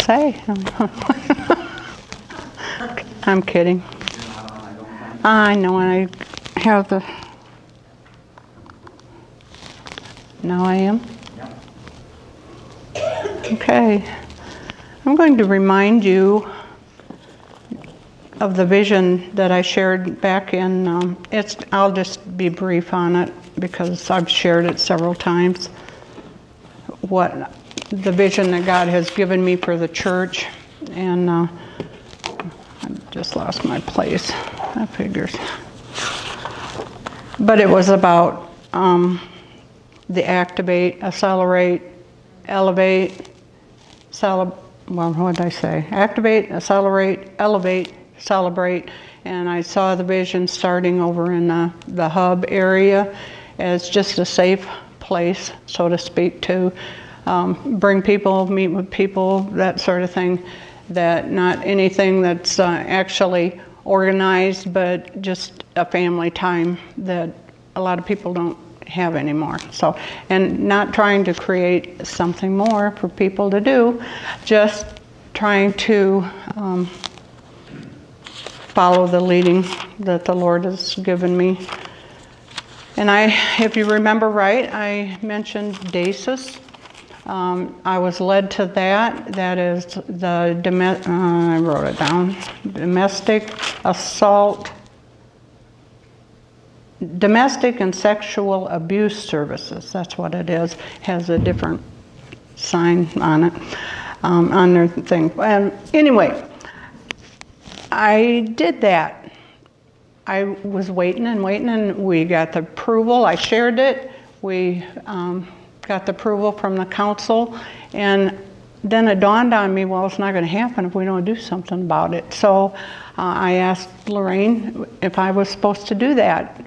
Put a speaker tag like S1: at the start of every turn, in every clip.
S1: say. I'm kidding. I know, and I have the... Now I am? Okay. I'm going to remind you of the vision that I shared back in, I'll just be brief on it because I've shared it several times. What the vision that God has given me for the church, and I just lost my place, that figures. But it was about the activate, accelerate, elevate, what did I say? Activate, accelerate, elevate, celebrate, and I saw the vision starting over in the hub area as just a safe place, so to speak, to bring people, meet with people, that sort of thing. That not anything that's actually organized, but just a family time that a lot of people don't have anymore. So, and not trying to create something more for people to do, just trying to follow the leading that the Lord has given me. And if you remember right, I mentioned DASIS. I was led to that. That is the, I wrote it down, domestic and sexual abuse services. That's what it is. Has a different sign on it, on their thing. And anyway, I did that. I was waiting, and we got the approval. I shared it. We got the approval from the council, and then it dawned on me, well, it's not going to happen if we don't do something about it. So I asked Lorraine if I was supposed to do that.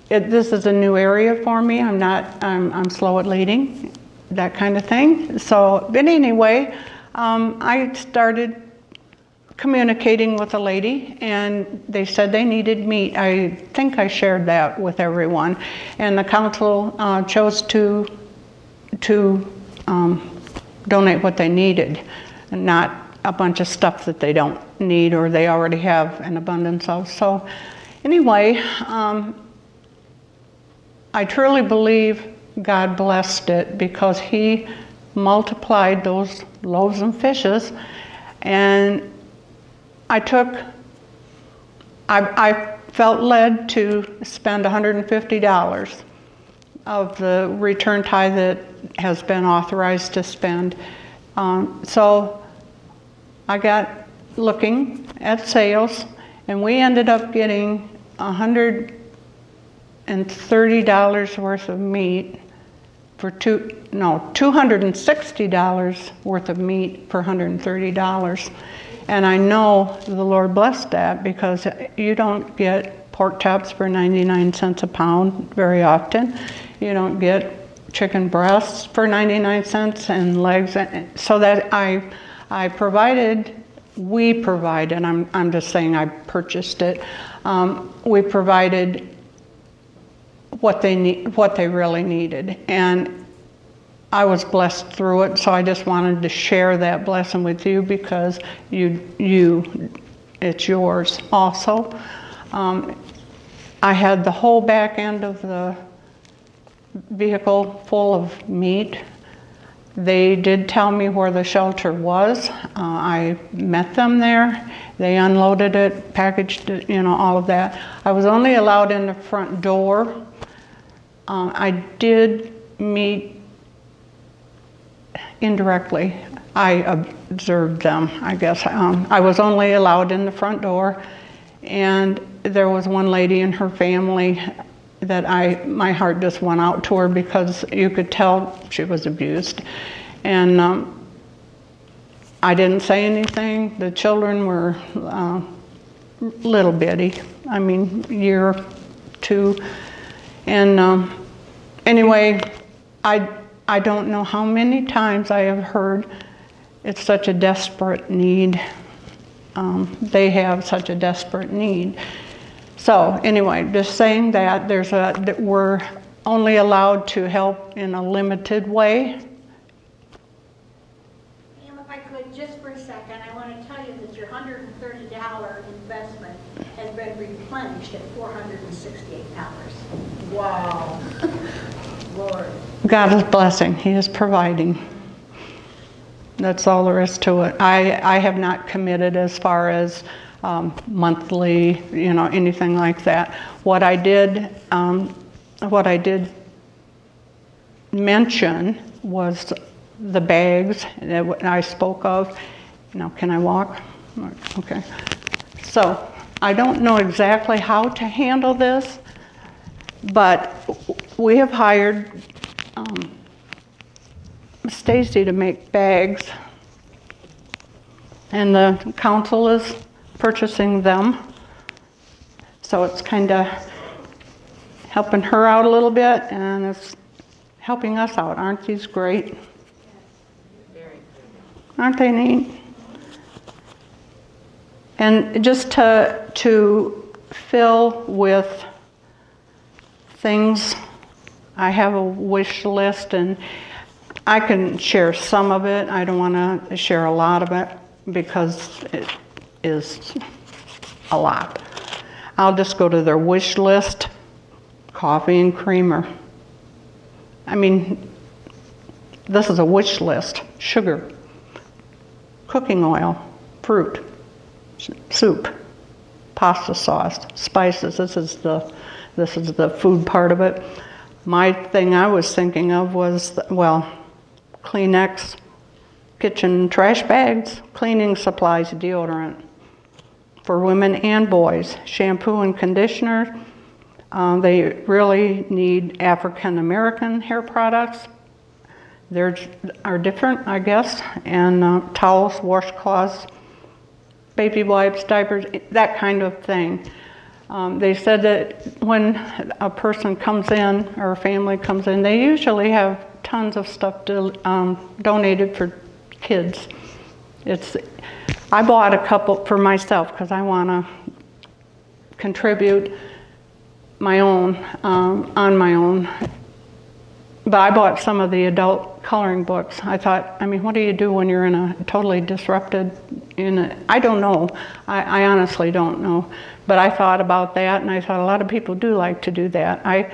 S1: This is a new area for me. I'm slow at leading, that kind of thing. So, but anyway, I started communicating with a lady, and they said they needed meat. I think I shared that with everyone, and the council chose to donate what they needed, and not a bunch of stuff that they don't need or they already have an abundance of. So anyway, I truly believe God blessed it because He multiplied those loaves and fishes, and I felt led to spend $150 of the return tithe that has been authorized to spend. So I got looking at sales, and we ended up getting $130 worth of meat for $260 worth of meat for $130. And I know the Lord blessed that because you don't get pork chops for 99 cents a pound very often. You don't get chicken breasts for 99 cents and legs. So that we provided, I'm just saying I purchased it. We provided what they really needed. And I was blessed through it, so I just wanted to share that blessing with you because it's yours also. I had the whole back end of the vehicle full of meat. They did tell me where the shelter was. I met them there. They unloaded it, packaged it, all of that. I was only allowed in the front door. I did meet indirectly. I observed them, I guess. I was only allowed in the front door, and there was one lady and her family that my heart just went out to her because you could tell she was abused. And I didn't say anything. The children were little bitty, year, 2. And anyway, I don't know how many times I have heard it's such a desperate need. They have such a desperate need. So anyway, just saying that that we're only allowed to help in a limited way.
S2: Ma'am, if I could, just for a second, I want to tell you that your $130 investment has been replenished at $468. Wow. Lord.
S1: God is blessing. He is providing. That's all there is to it. I have not committed as far as monthly, anything like that. What I did mention was the bags that I spoke of. Now, can I walk? Okay. So I don't know exactly how to handle this, but we have hired Stacy to make bags, and the council is purchasing them. So it's kind of helping her out a little bit, and it's helping us out. Aren't these great? Aren't they neat? And just to fill with things, I have a wish list, and I can share some of it. I don't want to share a lot of it because it is a lot. I'll just go to their wish list. Coffee and creamer. I mean, this is a wish list. Sugar, cooking oil, fruit, soup, pasta sauce, spices. This is the food part of it. My thing I was thinking of was, Kleenex, kitchen trash bags, cleaning supplies, deodorant for women and boys, shampoo and conditioner. They really need African American hair products. They are different, I guess, and towels, washcloths, baby wipes, diapers, that kind of thing. They said that when a person comes in or a family comes in, they usually have tons of stuff donated for kids. I bought a couple for myself because I want to contribute my own, on my own. But I bought some of the adult coloring books. I thought, what do you do when you're in a totally disrupted, I don't know. I honestly don't know. But I thought about that, and I thought a lot of people do like to do that. I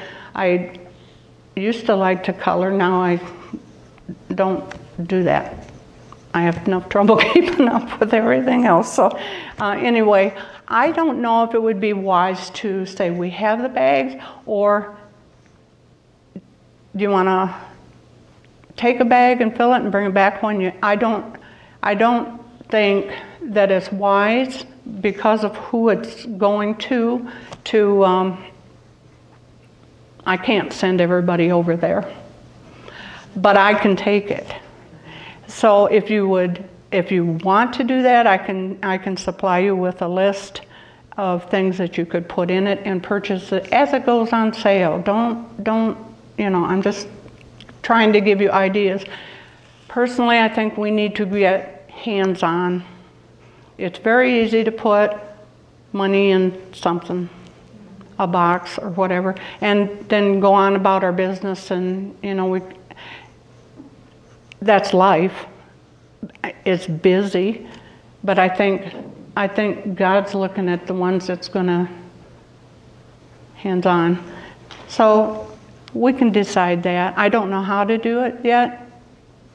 S1: used to like to color. Now I don't do that. I have enough trouble keeping up with everything else. So anyway, I don't know if it would be wise to say we have the bags, or do you want to take a bag and fill it and bring it back when you? I don't think that it's wise because of who it's going to. I can't send everybody over there, but I can take it. So if you want to do that, I can supply you with a list of things that you could put in it and purchase it as it goes on sale. Don't I'm just trying to give you ideas. Personally, I think we need to get hands-on. It's very easy to put money in something, a box or whatever, and then go on about our business, and that's life. It's busy, but I think God's looking at the ones that's gonna hands-on. So we can decide that. I don't know how to do it yet,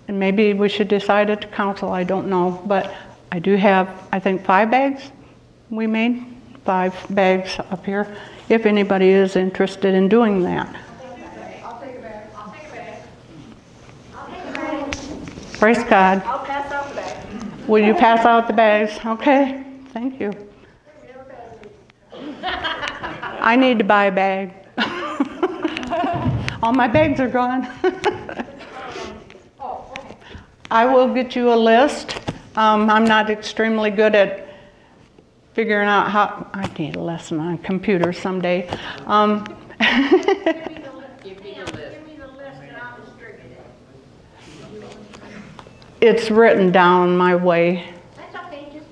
S1: and maybe we should decide at the council. I don't know, but I do have, I think, 5 bags we made. 5 bags up here, if anybody is interested in doing that.
S2: I'll take a bag. I'll take a bag. I'll take a bag.
S1: Praise God.
S2: I'll pass out the bag.
S1: Will you pass out the bags? Okay, thank you. I need to buy a bag. All my bags are gone. I will get you a list. I'm not extremely good at figuring out how. I need a lesson on computers someday.
S2: Give me the list and I'll distribute it.
S1: It's written down my way.
S2: That's okay. Just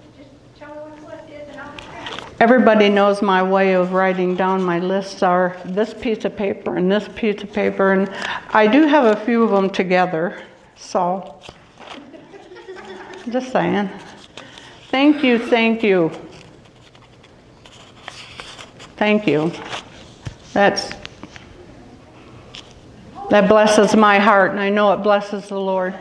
S2: tell me what the list is and I'll distribute it.
S1: Everybody knows my way of writing down my lists are this piece of paper and this piece of paper, and I do have a few of them together, so Just saying. Thank you, thank you. Thank you. That blesses my heart, and I know it blesses the Lord.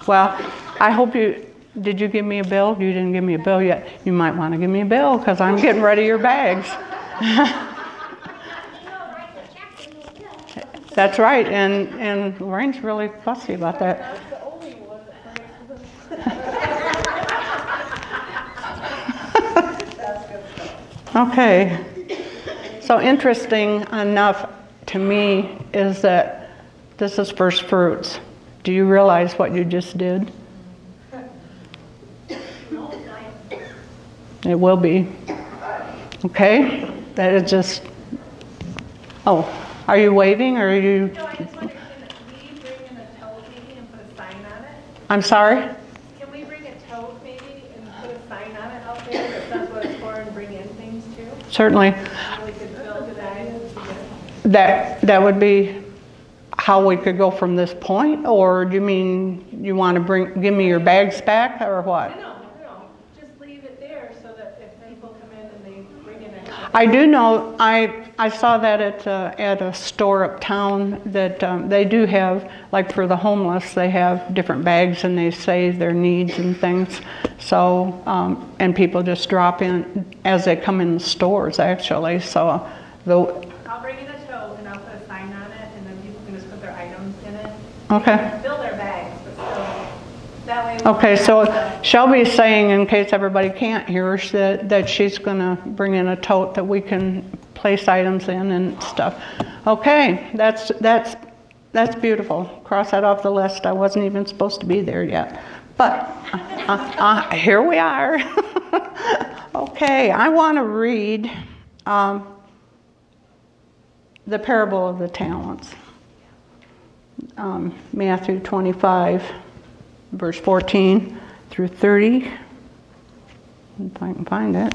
S1: Well, I hope did you give me a bill? You didn't give me a bill yet. You might want to give me a bill because I'm getting rid of your bags. That's right, and Lorraine's really fussy about that. Okay. So interesting enough to me is that this is first fruits. Do you realize what you just did? It will be. Okay? That is just... Oh, are you waving or are you...
S3: No, I just wondered, can we bring in a tote maybe and put a sign on it?
S1: I'm sorry?
S3: Can we bring a tote maybe and put a sign on it out there that says what it's for and bring in things too?
S1: Certainly.
S3: So we could fill the bags.
S1: That would be how we could go from this point, or do you mean you want to give me your bags back, or what?
S3: No, just leave it there so that if people come in and they bring in extra.
S1: I do know, I saw that at a store uptown that they do have, like for the homeless, they have different bags and they say their needs and things. So, and people just drop in as they come in the stores actually. So,
S3: I'll bring in a tote and I'll put a sign on it and then people can just put their items in it.
S1: okay.
S3: Fill their bags, but still, that way.
S1: Okay, so Shelby's saying, in case everybody can't hear us, that she's going to bring in a tote that we can place items in and stuff. Okay, that's beautiful. Cross that off the list. I wasn't even supposed to be there yet. But here we are. Okay, I want to read the parable of the talents. Matthew 25. Verse 14 through 30, if I can find it.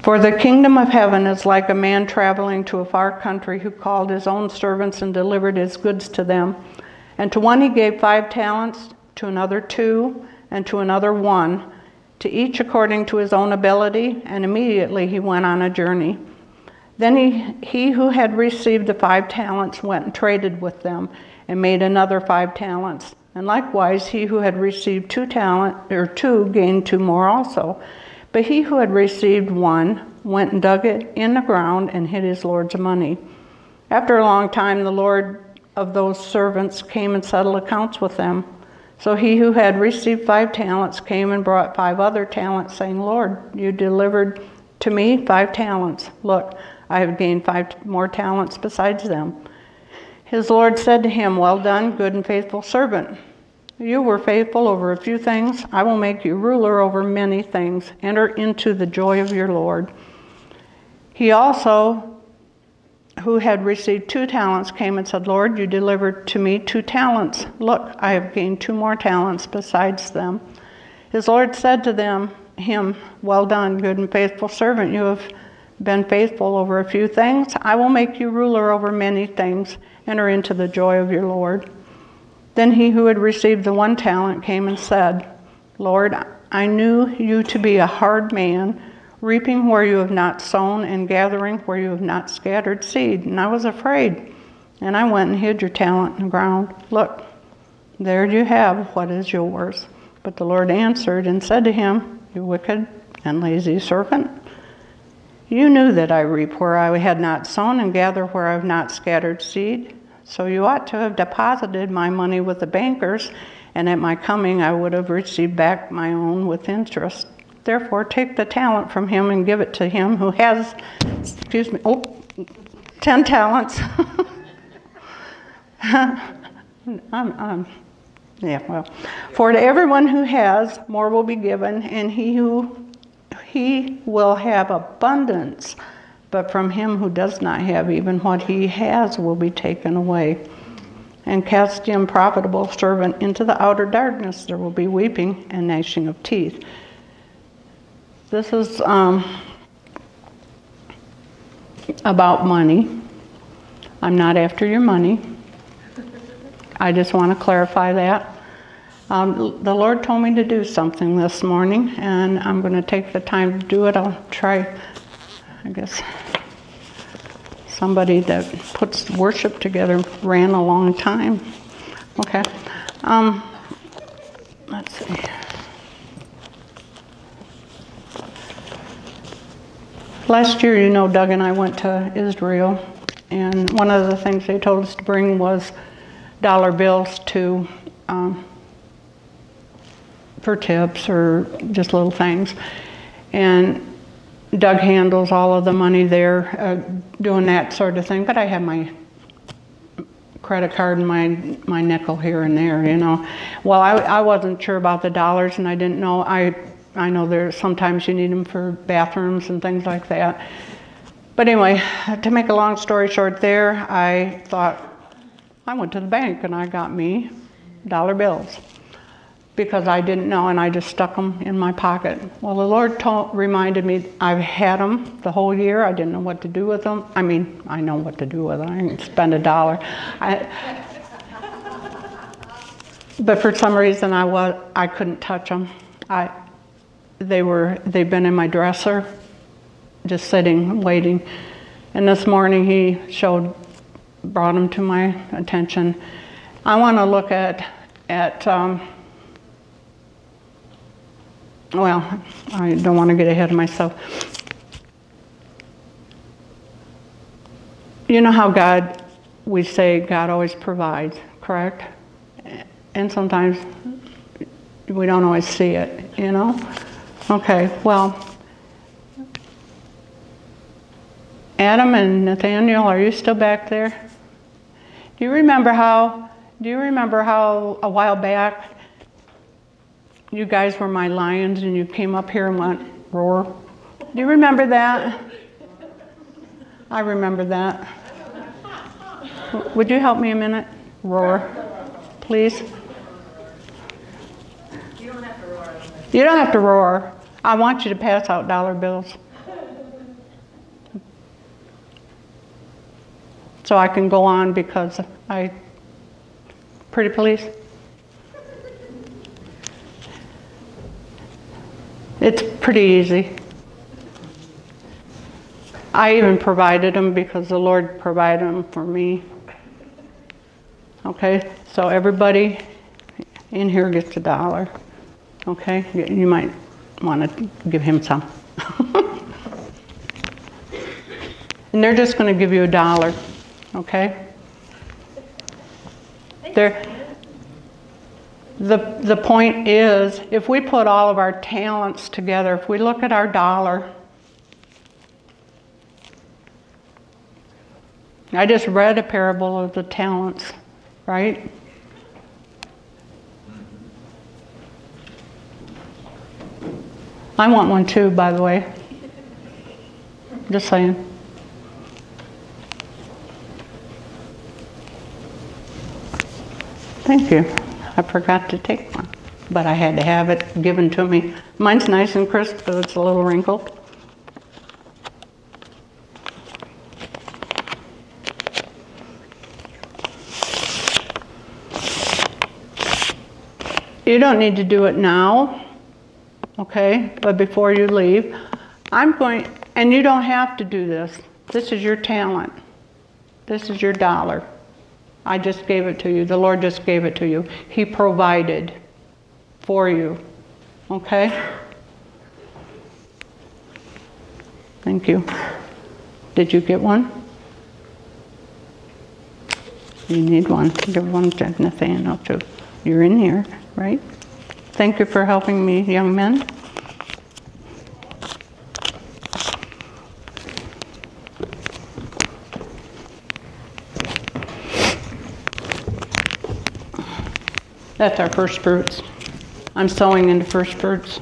S1: For the kingdom of heaven is like a man traveling to a far country who called his own servants and delivered his goods to them. And to one he gave 5 talents, to another 2, and to another 1, to each according to his own ability, and immediately he went on a journey. Then he who had received the 5 talents went and traded with them, and made another 5 talents. And likewise he who had received 2 gained 2 more also. But he who had received 1 went and dug it in the ground and hid his Lord's money. After a long time the Lord of those servants came and settled accounts with them. So he who had received 5 talents came and brought 5 other talents, saying, Lord, you delivered to me 5 talents. Look, I have gained 5 more talents besides them. His Lord said to him, well done, good and faithful servant. You were faithful over a few things. I will make you ruler over many things. Enter into the joy of your Lord. He also, who had received 2 talents, came and said, Lord, you delivered to me 2 talents. Look, I have gained 2 more talents besides them. His Lord said to him, well done, good and faithful servant. You have been faithful over a few things. I will make you ruler over many things. Enter into the joy of your Lord. Then he who had received the 1 talent came and said, Lord, I knew you to be a hard man, reaping where you have not sown and gathering where you have not scattered seed. And I was afraid, and I went and hid your talent in the ground. Look, there you have what is yours. But the Lord answered and said to him, you wicked and lazy servant, you knew that I reap where I had not sown and gather where I have not scattered seed. So you ought to have deposited my money with the bankers, and at my coming I would have received back my own with interest. Therefore take the talent from him and give it to him who has, 10 talents. For to everyone who has, more will be given, and he will have abundance. But from him who does not have, even what he has will be taken away. And cast the unprofitable servant into the outer darkness. There will be weeping and gnashing of teeth. This is about money. I'm not after your money. I just want to clarify that. The Lord told me to do something this morning, and I'm going to take the time to do it. I'll try, I guess, somebody that puts worship together ran a long time. Okay. Let's see. Last year, you know, Doug and I went to Israel, and one of the things they told us to bring was dollar bills to for tips or just little things. And Doug handles all of the money there, doing that sort of thing. But I have my credit card and my nickel here and there, you know. Well, I wasn't sure about the dollars, and I didn't know. I know there's sometimes you need them for bathrooms and things like that. But anyway, to make a long story short there, I thought, I went to the bank and I got me dollar bills because I didn't know, and I just stuck them in my pocket. Well, the Lord reminded me I've had them the whole year. I didn't know what to do with them. I mean, I know what to do with them. I didn't spend $1. But for some reason I couldn't touch them. They've been in my dresser, just sitting, waiting. And this morning he brought them to my attention. I want to look at well, I don't want to get ahead of myself. You know how we say God always provides, correct? And sometimes we don't always see it, you know? Okay, well, Adam and Nathaniel, are you still back there? Do you remember how a while back you guys were my lions and you came up here and went roar? Do you remember that? I remember that. Would you help me a minute? Roar, please.
S3: You don't have to roar.
S1: You don't have to roar. I want you to pass out dollar bills. So I can go on because pretty please? It's pretty easy. I even provided them because the Lord provided them for me. Okay, so everybody in here gets $1. Okay, you might want to give him some. And they're just going to give you $1. Okay? The point is, if we put all of our talents together, if we look at our dollar, I just read a parable of the talents, right? I want one too, by the way. Just saying. Thank you. I forgot to take one, but I had to have it given to me. Mine's nice and crisp, but it's a little wrinkled. You don't need to do it now, okay? But before you leave, and you don't have to do this. This is your talent. This is your $1. I just gave it to you. The Lord just gave it to you. He provided for you. Okay? Thank you. Did you get one? You need one. Give one to Nathaniel too. You're in here, right? Thank you for helping me, young men. That's our first fruits. I'm sowing into first fruits.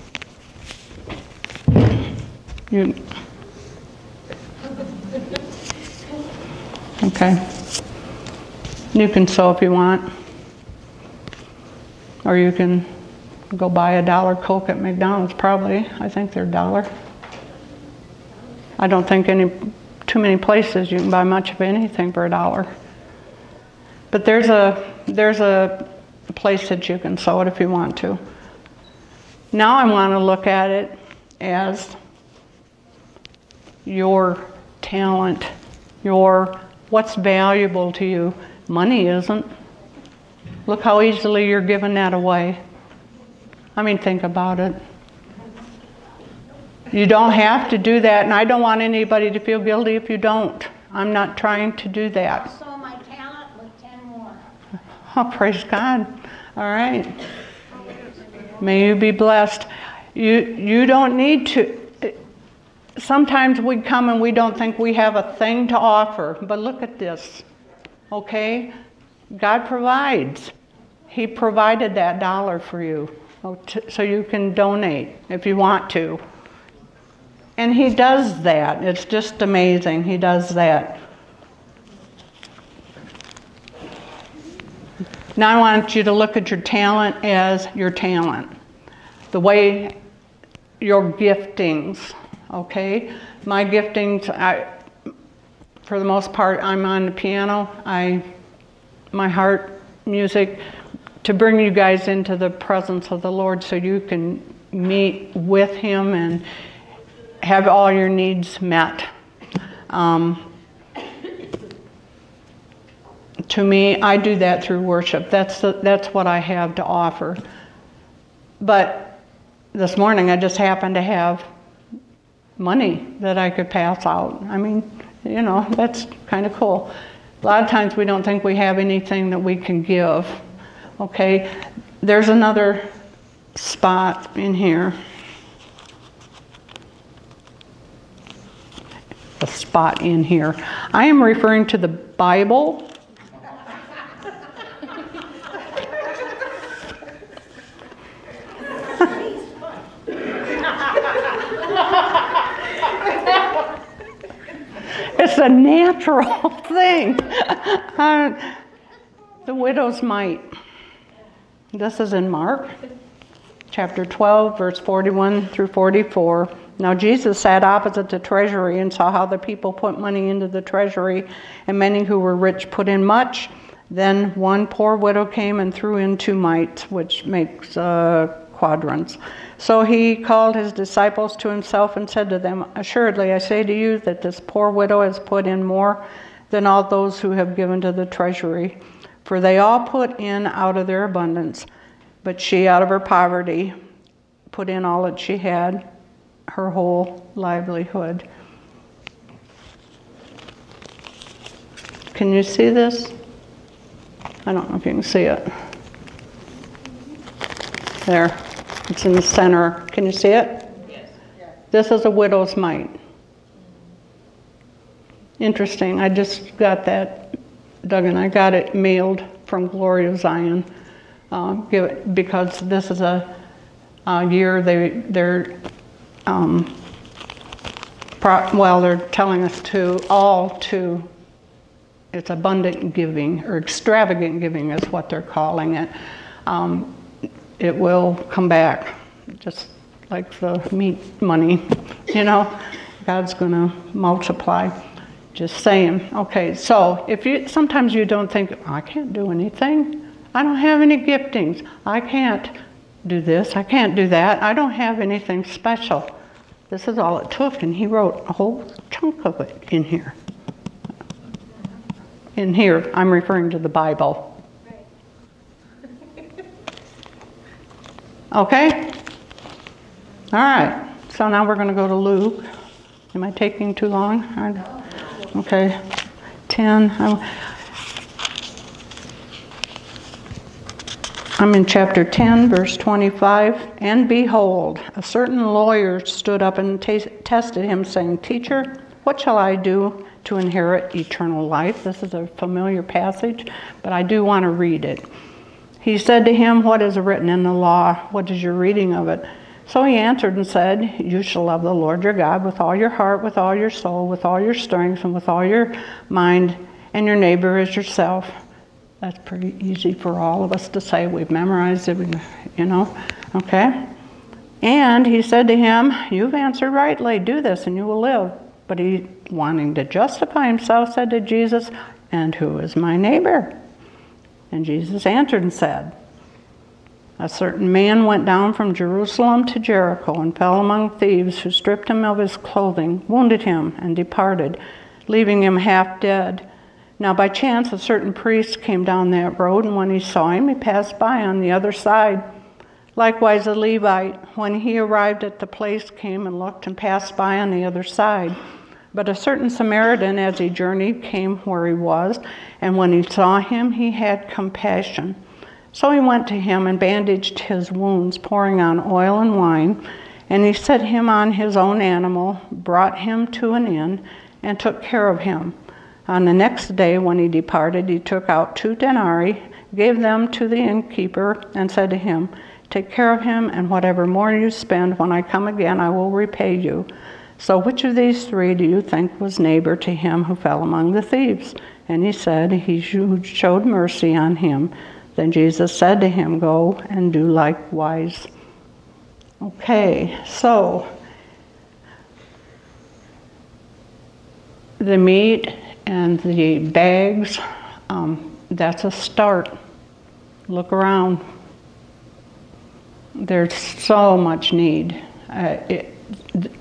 S1: Okay. You can sow if you want. Or you can go buy a $1 Coke at McDonald's, probably. I think they're $1. I don't think too many places you can buy much of anything for $1. But there's a there's a place that you can sow it if you want to. Now I want to look at it as your talent, your what's valuable to you. Money isn't. Look how easily you're giving that away. I mean, think about it. You don't have to do that, and I don't want anybody to feel guilty if you don't. I'm not trying to do that.
S2: I saw my talent with 10 more.
S1: Oh, praise God. All right. May you be blessed. You don't need to. Sometimes we come and we don't think we have a thing to offer, but look at this. Okay? God provides. He provided that dollar for you so you can donate if you want to. And He does that. It's just amazing. He does that. Now I want you to look at your talent as your talent. The way your giftings, okay? My giftings, for the most part, I'm on the piano. My heart music, to bring you guys into the presence of the Lord so you can meet with Him and have all your needs met. To me, I do that through worship. That's what I have to offer. But this morning, I just happened to have money that I could pass out. I mean, you know, that's kind of cool. A lot of times we don't think we have anything that we can give. Okay, there's another spot in here. A spot in here. I am referring to the Bible. It's a natural thing. The widow's mite. This is in Mark, chapter 12, verse 41 through 44. Now Jesus sat opposite the treasury and saw how the people put money into the treasury, and many who were rich put in much. Then one poor widow came and threw in 2 mites, which makes quadrants. So he called his disciples to himself and said to them, "Assuredly, I say to you that this poor widow has put in more than all those who have given to the treasury. For they all put in out of their abundance, but she out of her poverty put in all that she had, her whole livelihood." Can you see this? I don't know if you can see it. There. It's in the center. Can you see it? Yes. This is a widow's mite. Interesting. I just got that, Doug and I got it mailed from Glory of Zion because this is a year they're telling us to it's abundant giving, or extravagant giving is what they're calling it. It will come back, just like the meat money, you know. God's going to multiply. Just saying. Okay, so sometimes you don't think, I can't do anything. I don't have any giftings. I can't do this. I can't do that. I don't have anything special. This is all it took, and he wrote a whole chunk of it in here. In here, I'm referring to the Bible. Okay? All right. So now we're going to go to Luke. Am I taking too long? Okay. 10. I'm in chapter 10, verse 25. And behold, a certain lawyer stood up and tested him, saying, "Teacher, what shall I do to inherit eternal life?" This is a familiar passage, but I do want to read it. He said to him, "What is written in the law? What is your reading of it?" So he answered and said, "You shall love the Lord your God with all your heart, with all your soul, with all your strength, and with all your mind, and your neighbor as yourself." That's pretty easy for all of us to say. We've memorized it, you know. Okay? And he said to him, "You've answered rightly. Do this and you will live." But he, wanting to justify himself, said to Jesus, "And who is my neighbor?" And Jesus answered and said, a certain man went down from Jerusalem to Jericho and fell among thieves who stripped him of his clothing, wounded him, and departed, leaving him half dead. Now by chance a certain priest came down that road, and when he saw him, he passed by on the other side. Likewise a Levite, when he arrived at the place, came and looked and passed by on the other side. But a certain Samaritan, as he journeyed, came where he was, and when he saw him, he had compassion. So he went to him and bandaged his wounds, pouring on oil and wine, and he set him on his own animal, brought him to an inn, and took care of him. On the next day when he departed, he took out 2 denarii, gave them to the innkeeper, and said to him, take care of him, and whatever more you spend, when I come again, I will repay you. So which of these 3 do you think was neighbor to him who fell among the thieves? And he said, he who showed mercy on him. Then Jesus said to him, go and do likewise. Okay, so the meat and the bags, that's a start. Look around. There's so much need.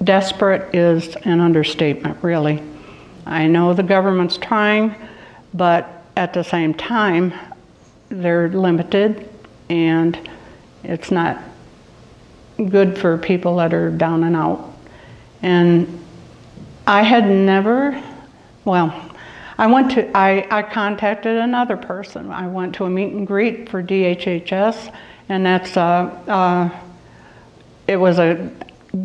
S1: Desperate is an understatement, really. I know the government's trying, but at the same time, they're limited, and it's not good for people that are down and out. And I had never, I contacted another person. I went to a meet and greet for DHHS, and that's, it was a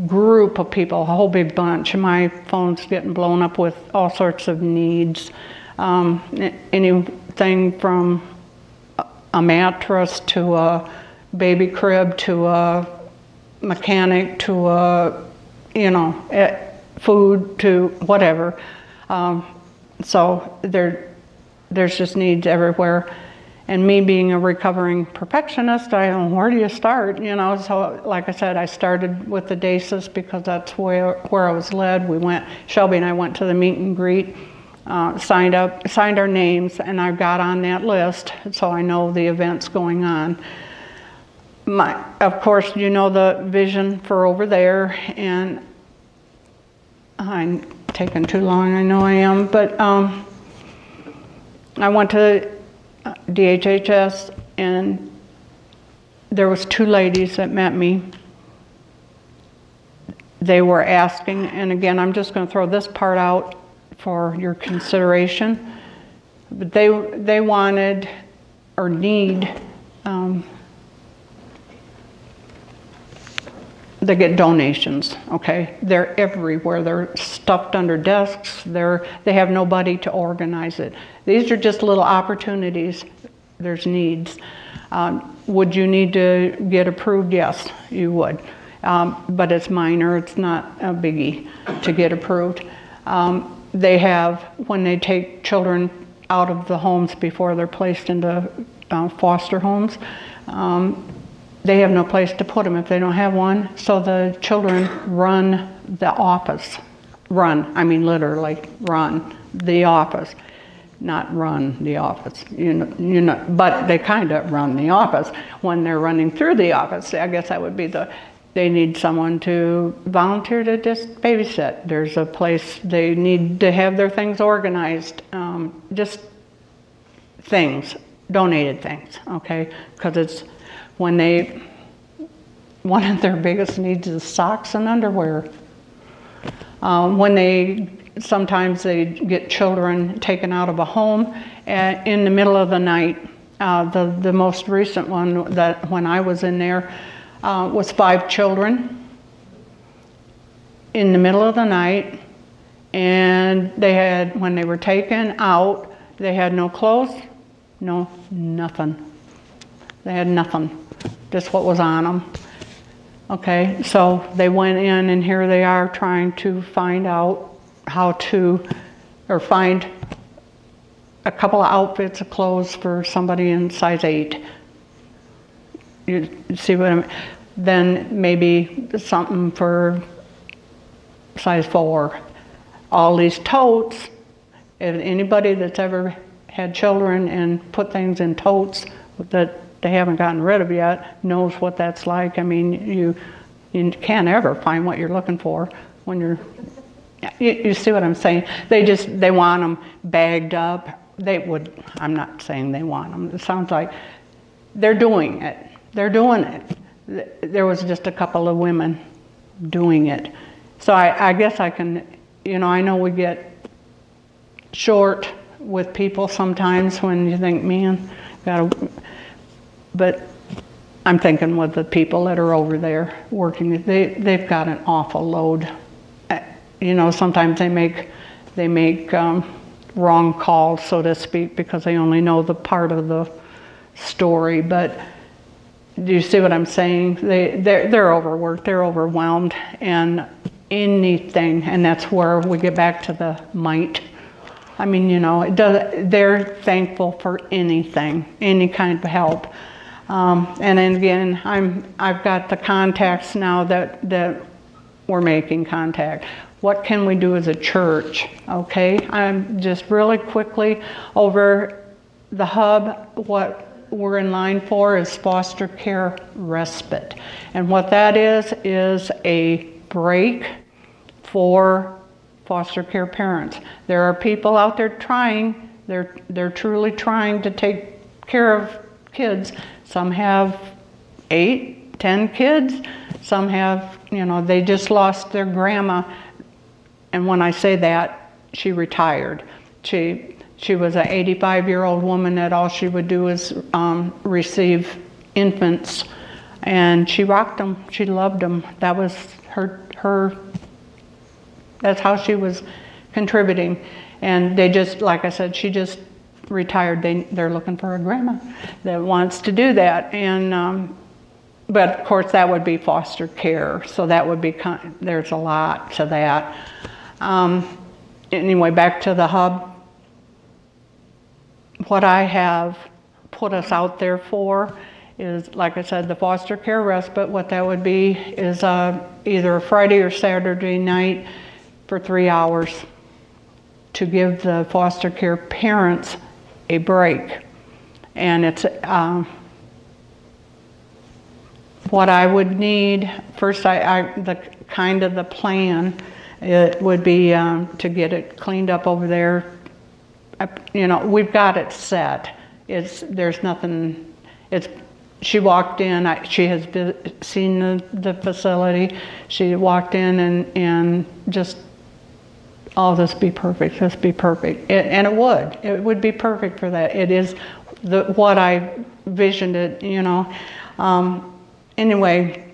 S1: group of people, a whole big bunch. My phone's getting blown up with all sorts of needs. Anything from a mattress to a baby crib to a mechanic to a, food to whatever. So there's just needs everywhere. And me being a recovering perfectionist, I don't know, where do you start? So like I said, I started with the DASIS because that's where I was led. Shelby and I went to the meet and greet, signed our names, and I got on that list, so I know the events going on. Of course, the vision for over there, and I'm taking too long, I know I am, but I went to DHHS, and there was 2 ladies that met me. They were asking, and again, I'm just going to throw this part out for your consideration, but they wanted or need, they get donations, okay? They're everywhere. They're stuffed under desks. They have nobody to organize it. These are just little opportunities. There's needs. Would you need to get approved? Yes, you would. But it's minor. It's not a biggie to get approved. They have, when they take children out of the homes before they're placed into foster homes, they have no place to put them if they don't have one. So the children run the office. Run, I mean literally, run the office. Not run the office, but they kind of run the office. When they're running through the office, I guess that would be they need someone to volunteer to just babysit. There's a place, they need to have their things organized, just things, donated things, okay? Because it's one of their biggest needs is socks and underwear. Sometimes they get children taken out of a home in the middle of the night. The most recent one that when I was in there was 5 children in the middle of the night, and when they were taken out, they had no clothes, nothing. They had nothing, just what was on them. Okay, so they went in, and here they are trying to find out find a couple of outfits of clothes for somebody in size 8. You see what I mean? Then maybe something for size 4. All these totes, if anybody that's ever had children and put things in totes that they haven't gotten rid of yet knows what that's like. I mean, you can't ever find what you're looking for when you see what I'm saying? They want them bagged up. I'm not saying they want them. It sounds like they're doing it. They're doing it. There was just a couple of women doing it. So I guess I can, I know we get short with people sometimes when you think, man, but I'm thinking with the people that are over there working, they've got an awful load. Sometimes they make wrong calls, so to speak, because they only know the part of the story. But do you see what I'm saying? They're overworked, they're overwhelmed, and anything, and that's where we get back to the might. I mean, they're thankful for anything, any kind of help. And then again, I've got the contacts now that we're making contact. What can we do as a church? Okay, I'm just really quickly over the hub. What we're in line for is foster care respite, and what that is a break for foster care parents. There are people out there trying. They're truly trying to take care of kids. Some have 8, 10 kids. Some have, they just lost their grandma. And when I say that, she retired. She was an 85-year-old woman that all she would do is receive infants. And she rocked them. She loved them. That was her. That's how she was contributing. And they just, like I said, she just retired. They're looking for a grandma that wants to do that. And but of course that would be foster care. So that would be there's a lot to that. Anyway, back to the hub. What I have put us out there for is, like I said, the foster care respite. What that would be is either a Friday or Saturday night for 3 hours to give the foster care parents a break. And it's what I would need first. The plan it would be to get it cleaned up over there. We've got it set. There's nothing. She walked in. She has seen the facility. She walked in and just, oh, this be perfect. This be perfect. And it would. It would be perfect for that. It is what I visioned it. Anyway,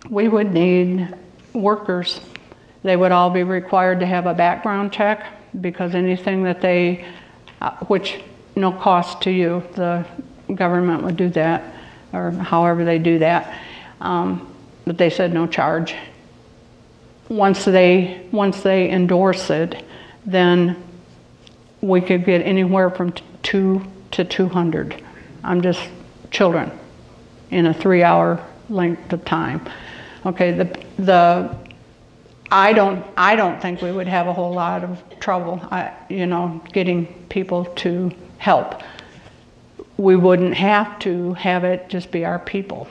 S1: we would need workers. They would all be required to have a background check, because anything that they, which no cost to you, the government would do that, or however they do that. But they said no charge. Once they endorse it, then we could get anywhere from 2 to 200. I'm just children in a 3-hour length of time. Okay, I don't think we would have a whole lot of trouble, getting people to help. We wouldn't have to have it just be our people,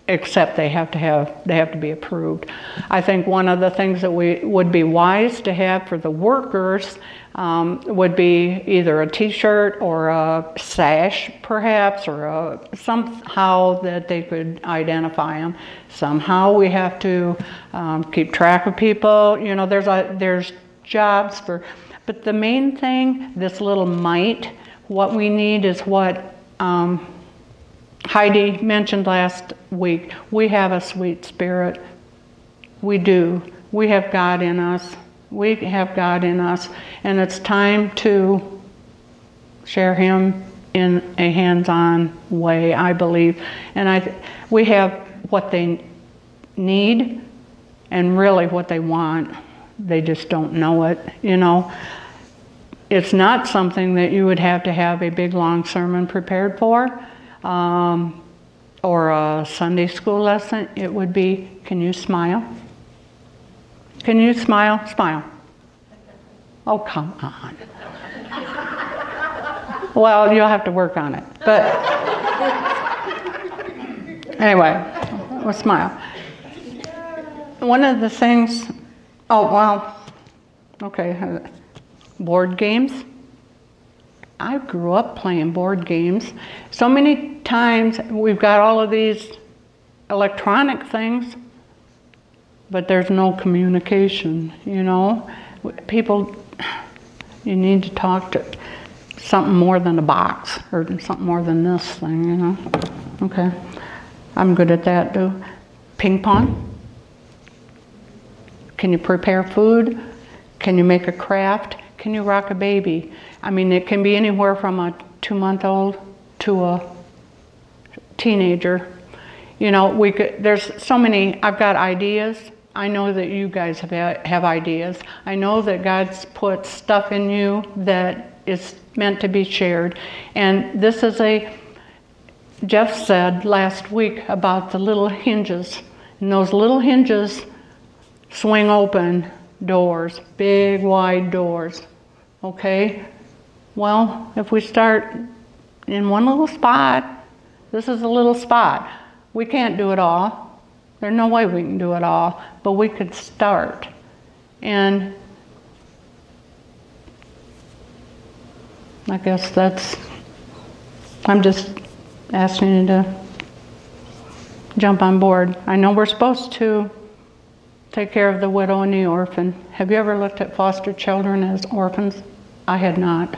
S1: except they have to be approved. I think one of the things that would be wise to have for the workers would be either a T-shirt or a sash, perhaps, or somehow that they could identify them. Somehow we have to keep track of people. There's jobs for, but the main thing, this little mite, what we need is what Heidi mentioned last week. We have a sweet spirit. We do. We have God in us. We have God in us, and it's time to share Him in a hands-on way, I believe. And we have what they need and really what they want. They just don't know it, It's not something that you would have to have a big, long sermon prepared for, or a Sunday school lesson. It would be, can you smile? Can you smile? Smile. Oh, come on. Well, you'll have to work on it. But anyway, we'll smile. One of the things, okay, board games. I grew up playing board games. So many times we've got all of these electronic things, but there's no communication, People, you need to talk to something more than a box or something more than this thing, Okay, I'm good at that too. Ping pong. Can you prepare food? Can you make a craft? Can you rock a baby? I mean, it can be anywhere from a 2-month-old to a teenager. There's so many, I've got ideas. I know that you guys have ideas. I know that God's put stuff in you that is meant to be shared. And this is Jeff said last week about the little hinges. And those little hinges swing open doors, big wide doors. Okay? Well, if we start in one little spot, this is a little spot. We can't do it all. There's no way we can do it all, but we could start. And I guess I'm just asking you to jump on board. I know we're supposed to take care of the widow and the orphan. Have you ever looked at foster children as orphans? I had not.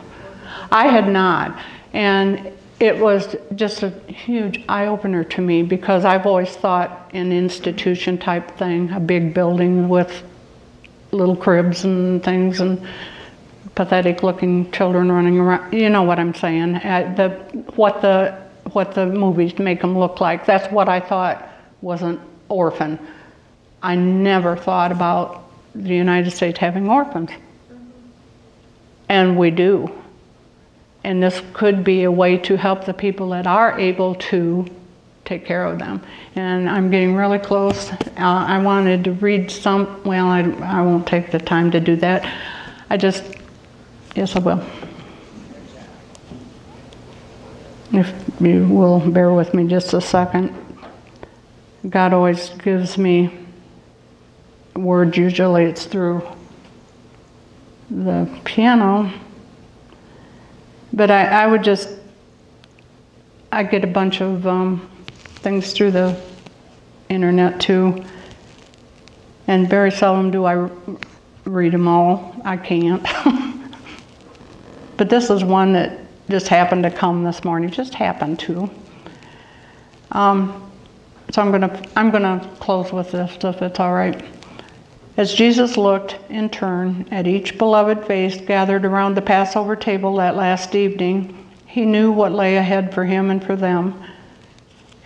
S1: And it was just a huge eye-opener to me because I've always thought an institution type thing, a big building with little cribs and things and pathetic looking children running around. You know what I'm saying? What the movies make them look like. That's what I thought was an orphan. I never thought about the United States having orphans. And we do. And this could be a way to help the people that are able to take care of them. And I'm getting really close. I wanted to read I won't take the time to do that. Yes, I will. If you will bear with me just a second. God always gives me words, usually it's through the piano. But I get a bunch of things through the internet too. And very seldom do I read them all. I can't. But this is one that just happened to come this morning. Just happened to. So I'm gonna close with this, if it's all right. As Jesus looked in turn at each beloved face gathered around the Passover table that last evening, he knew what lay ahead for him and for them.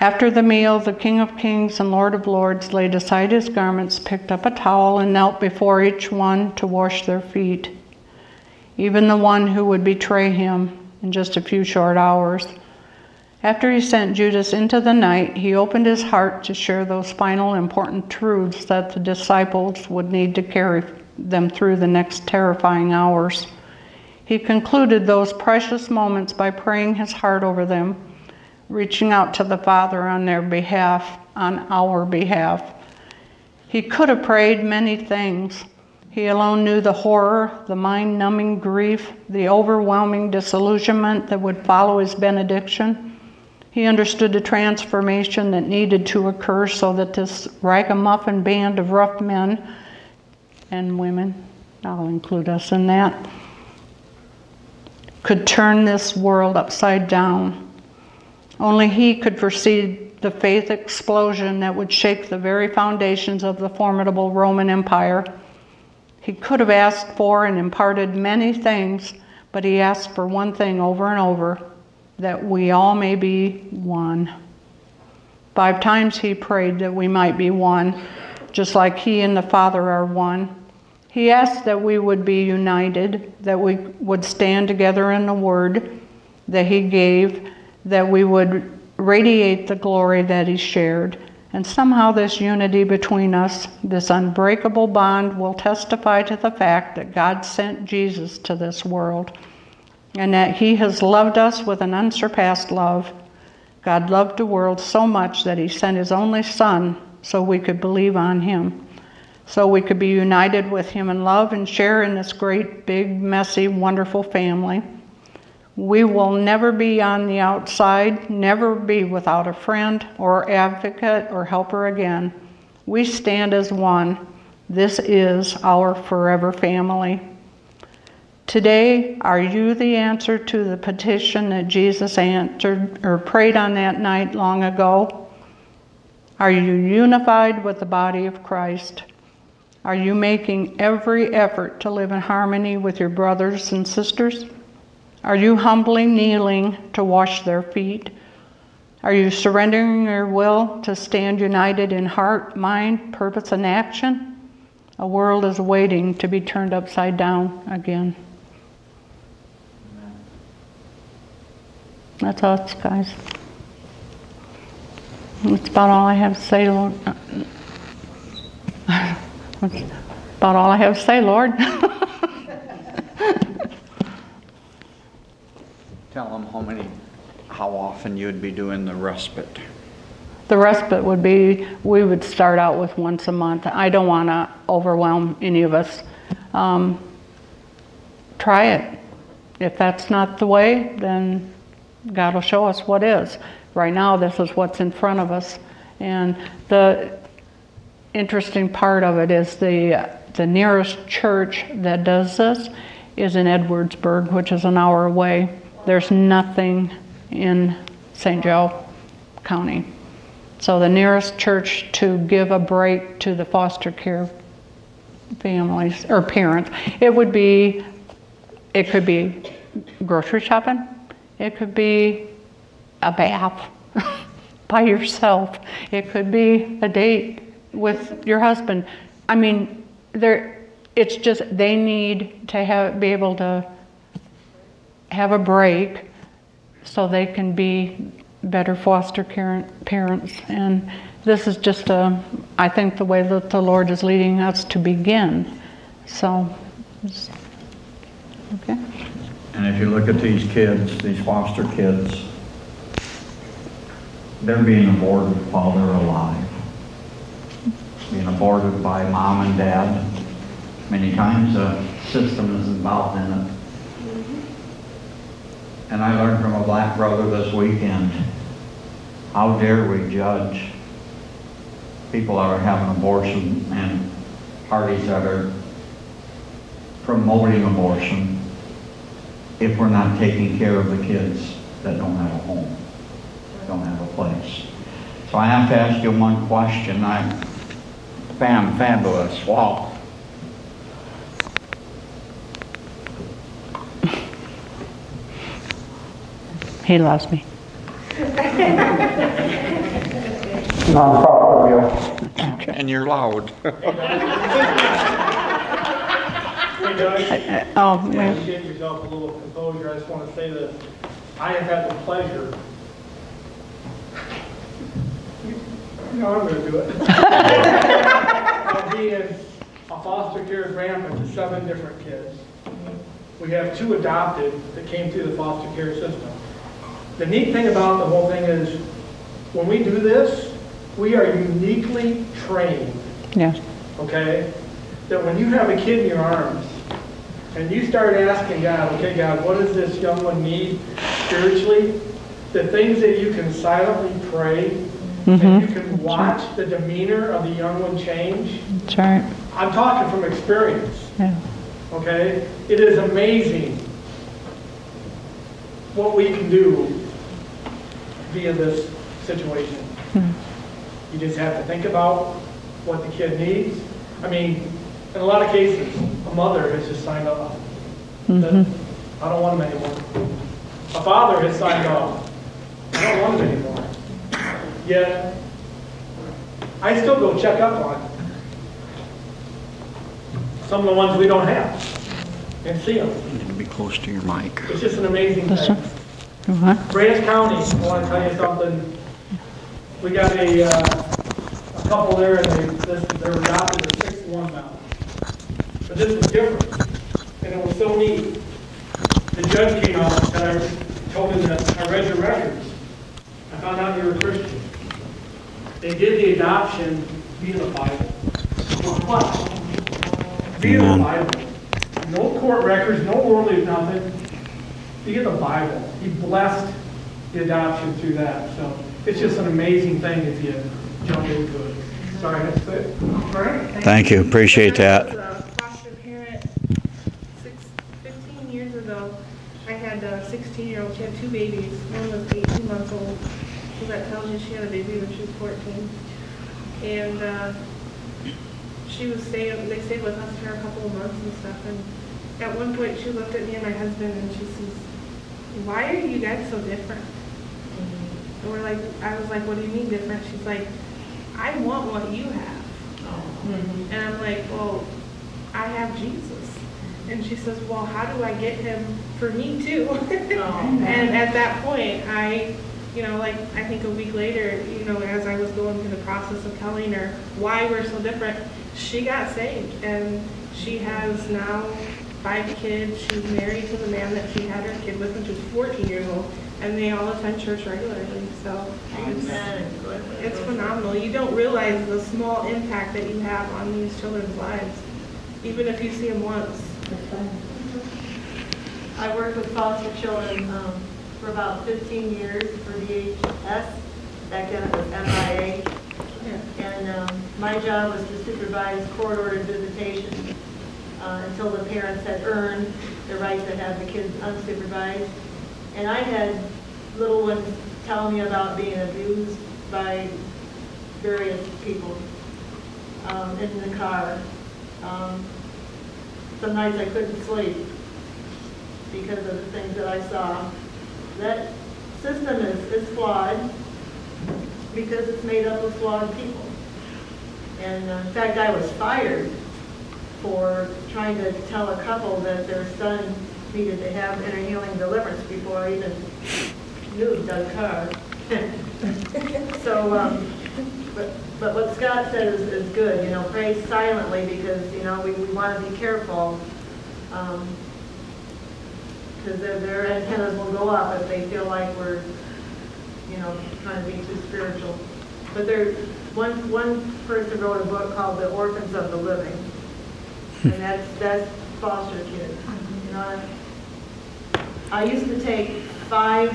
S1: After the meal, the King of Kings and Lord of Lords laid aside his garments, picked up a towel, and knelt before each one to wash their feet, even the one who would betray him in just a few short hours. After he sent Judas into the night, he opened his heart to share those final important truths that the disciples would need to carry them through the next terrifying hours. He concluded those precious moments by praying his heart over them, reaching out to the Father on their behalf, on our behalf. He could have prayed many things. He alone knew the horror, the mind-numbing grief, the overwhelming disillusionment that would follow his benediction. He understood the transformation that needed to occur so that this ragamuffin band of rough men and women, I'll include us in that, could turn this world upside down. Only he could foresee the faith explosion that would shake the very foundations of the formidable Roman Empire. He could have asked for and imparted many things, but he asked for one thing over and over, that we all may be one. 5 times he prayed that we might be one, just like he and the Father are one. He asked that we would be united, that we would stand together in the word that he gave, that we would radiate the glory that he shared. And somehow this unity between us, this unbreakable bond, will testify to the fact that God sent Jesus to this world. and that He has loved us with an unsurpassed love. God loved the world so much that He sent His only Son so we could believe on Him, so we could be united with Him in love and share in this great, big, messy, wonderful family. We will never be on the outside, never be without a friend or advocate or helper again. We stand as one. This is our forever family. Today, are you the answer to the petition that Jesus answered or prayed on that night long ago? Are you unified with the body of Christ? Are you making every effort to live in harmony with your brothers and sisters? Are you humbly kneeling to wash their feet? Are you surrendering your will to stand united in heart, mind, purpose, and action? A world is waiting to be turned upside down again. That's us, guys. That's about all I have to say, Lord. That's about all I have to say, Lord.
S4: Tell them how often you'd be doing the respite.
S1: The respite would be, we would start out with once a month. I don't want to overwhelm any of us. Try it. If that's not the way, then God will show us what is. Right now, this is what's in front of us. And the interesting part of it is the nearest church that does this is in Edwardsburg, which is an hour away. There's nothing in St. Joe County. So the nearest church to give a break to the foster care families or parents, it could be grocery shopping, it could be a bath by yourself, it could be a date with your husband. I mean, it's just they need to be able to have a break so they can be better foster care parents. And this is just I think the way that the Lord is leading us to begin. So, okay.
S4: And if you look at these kids, these foster kids, they're being aborted while they're alive. Being aborted by mom and dad. Many times the system is involved in it. And I learned from a black brother this weekend, how dare we judge people that are having abortion and parties that are promoting abortion if we're not taking care of the kids that don't have a home, don't have a place. So I have to ask you one question. Fabulous. Wow.
S1: He loves me.
S4: I'm proud of you. And you're loud.
S5: Hey Doug,
S1: Oh,
S5: you
S1: man.
S5: give yourself a little composure. I just want to say that I have had the pleasure. No, I'm going to do it. Of being a foster care grandpa to 7 different kids. We have 2 adopted that came through the foster care system. The neat thing about the whole thing is when we do this, we are uniquely trained.
S1: Yeah.
S5: Okay? That when you have a kid in your arms and you start asking God, okay, God, what does this young one need spiritually? The things that you can silently pray and you can watch the demeanor of the young one change.
S1: That's right.
S5: I'm talking from experience.
S1: Yeah.
S5: Okay? It is amazing what we can do via this situation. You just have to think about what the kid needs. I mean, in a lot of cases, a mother has just signed off. That, I don't want them anymore. A father has signed off. I don't want them anymore. Yet, I still go check up on some of the ones we don't have and see them.
S4: Be close to your mic.
S5: It's just an amazing thing.
S1: What?
S5: Branch County, I want to tell you something. We got a couple there, and they're adopted at 6-1 now. But this was different, and it was so neat. the judge came out and said, I told him that I read your records. I found out you were a Christian. They did the adoption via the Bible. Via the Bible. No court records, no worldly nothing. Via the Bible. He blessed the adoption through that. So it's just an amazing thing if you jump into it. Sorry, that's it.
S4: Thank you. Appreciate that.
S3: I was a foster parent 15 years ago. I had a 16-year-old. She had 2 babies. One was 18 months old. So that tells you she had a baby when she was 14. And she was they stayed with us for a couple of months and stuff. And at one point, she looked at me and my husband and she says, "Why are you guys so different?" And I was like, "What do you mean different?" She's like, "I want what you have." And I'm like, "Well, I have Jesus." And she says, "Well, how do I get him for me too?" And at that point, I think a week later, as I was going through the process of telling her why we're so different, she got saved. And she has now 5 kids. She's married to the man that she had her kid with when she was 14 years old. And they all attend church regularly. So it's phenomenal. You don't realize the small impact that you have on these children's lives, even if you see them once.
S6: I worked with foster children for about 15 years for DHS. Back then it was MIA. And my job was to supervise court-ordered visitation until the parents had earned the right to have the kids unsupervised. And I had little ones tell me about being abused by various people in the car. Some nights I couldn't sleep because of the things that I saw. That system is flawed because it's made up of flawed people. And in fact, I was fired for trying to tell a couple that their son needed to have inner healing deliverance before I even knew Doug Carr. So, but what Scott said is good. Pray silently because we want to be careful because their antennas will go up if they feel like we're trying to be too spiritual. But one person wrote a book called The Orphans of the Living, and that's foster kids. I used to take 5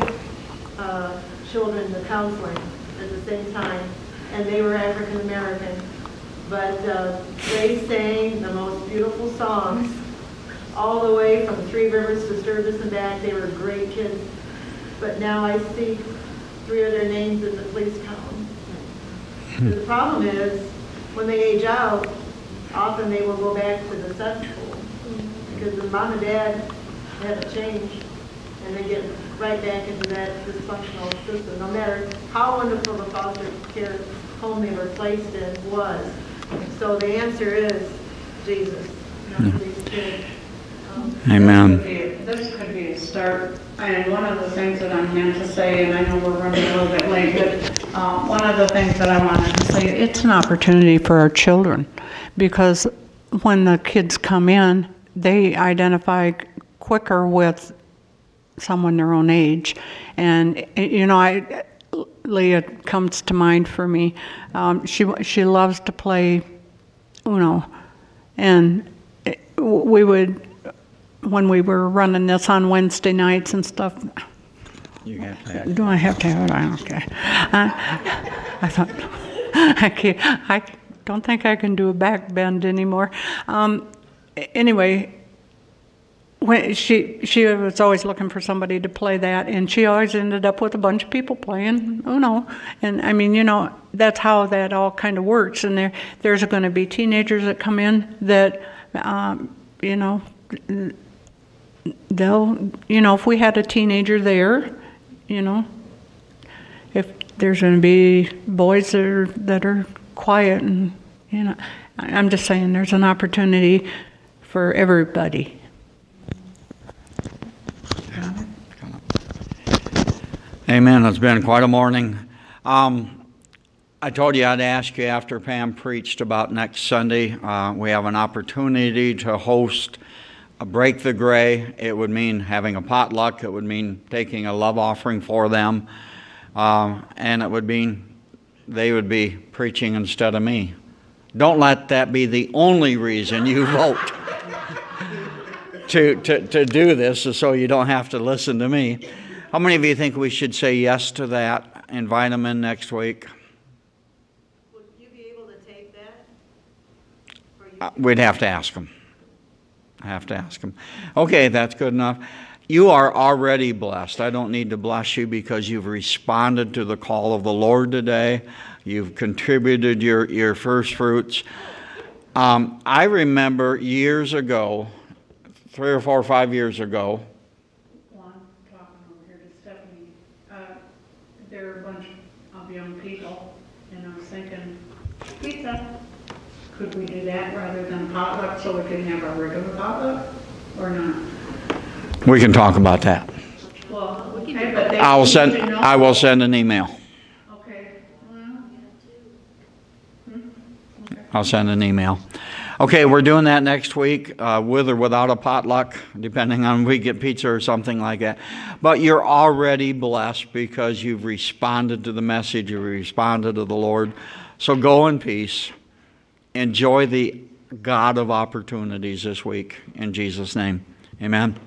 S6: children to counseling at the same time, and they were African American, but they sang the most beautiful songs all the way from 3 Rivers to Sturgis and back. They were great kids, but now I see 3 of their names in the police column. The problem is, when they age out, often they will go back to the cesspool because the mom and dad haven't changed, and they get right back into that dysfunctional system, no matter how wonderful the foster care home they were placed in was. So the answer is Jesus, for these kids.
S4: Amen.
S1: This could be a start. And one of the things that I meant to say, and I know we're running a little bit late, but one of the things that I wanted to say, it's an opportunity for our children, because when the kids come in, they identify quicker with someone their own age. And Leah comes to mind for me. She loves to play Uno, and we would, when we were running this on Wednesday nights and stuff.
S4: You have to have it.
S1: Do I have to have it? I don't care. I thought, I don't think I can do a back bend anymore. Anyway, when she was always looking for somebody to play that, and she always ended up with a bunch of people playing Uno. And I mean, that's how that all kind of works. And there's going to be teenagers that come in that, they'll, if we had a teenager there, if there's going to be boys that are quiet, and I'm just saying there's an opportunity for everybody.
S4: Amen. It's been quite a morning. I told you I'd ask you after Pam preached about next Sunday. We have an opportunity to host break the gray. It would mean having a potluck. It would mean taking a love offering for them. And it would mean they would be preaching instead of me. Don't let that be the only reason you vote to do this, so you don't have to listen to me. How many of you think we should say yes to that? Invite them in next week.
S6: Would you be able to take that?
S4: We'd have to ask them. I have to ask them. Okay, that's good enough. You are already blessed. I don't need to bless you because you've responded to the call of the Lord today. You've contributed your first fruits. I remember years ago, 3 or 4 or 5 years ago.
S1: Well, I'm talking over here to Stephanie. There are a bunch of young people, and I was thinking, pizza. Could we do that rather than potluck so we can have a regular potluck, or not?
S4: We can talk about that.
S1: Well, okay, but they
S4: I will
S1: need
S4: send an email.
S1: to know. Okay. Well,
S4: I'll send an email. Okay, we're doing that next week, with or without a potluck, depending on if we get pizza or something like that. But you're already blessed because you've responded to the message, you've responded to the Lord. So go in peace. Enjoy the God of opportunities this week. In Jesus' name, amen.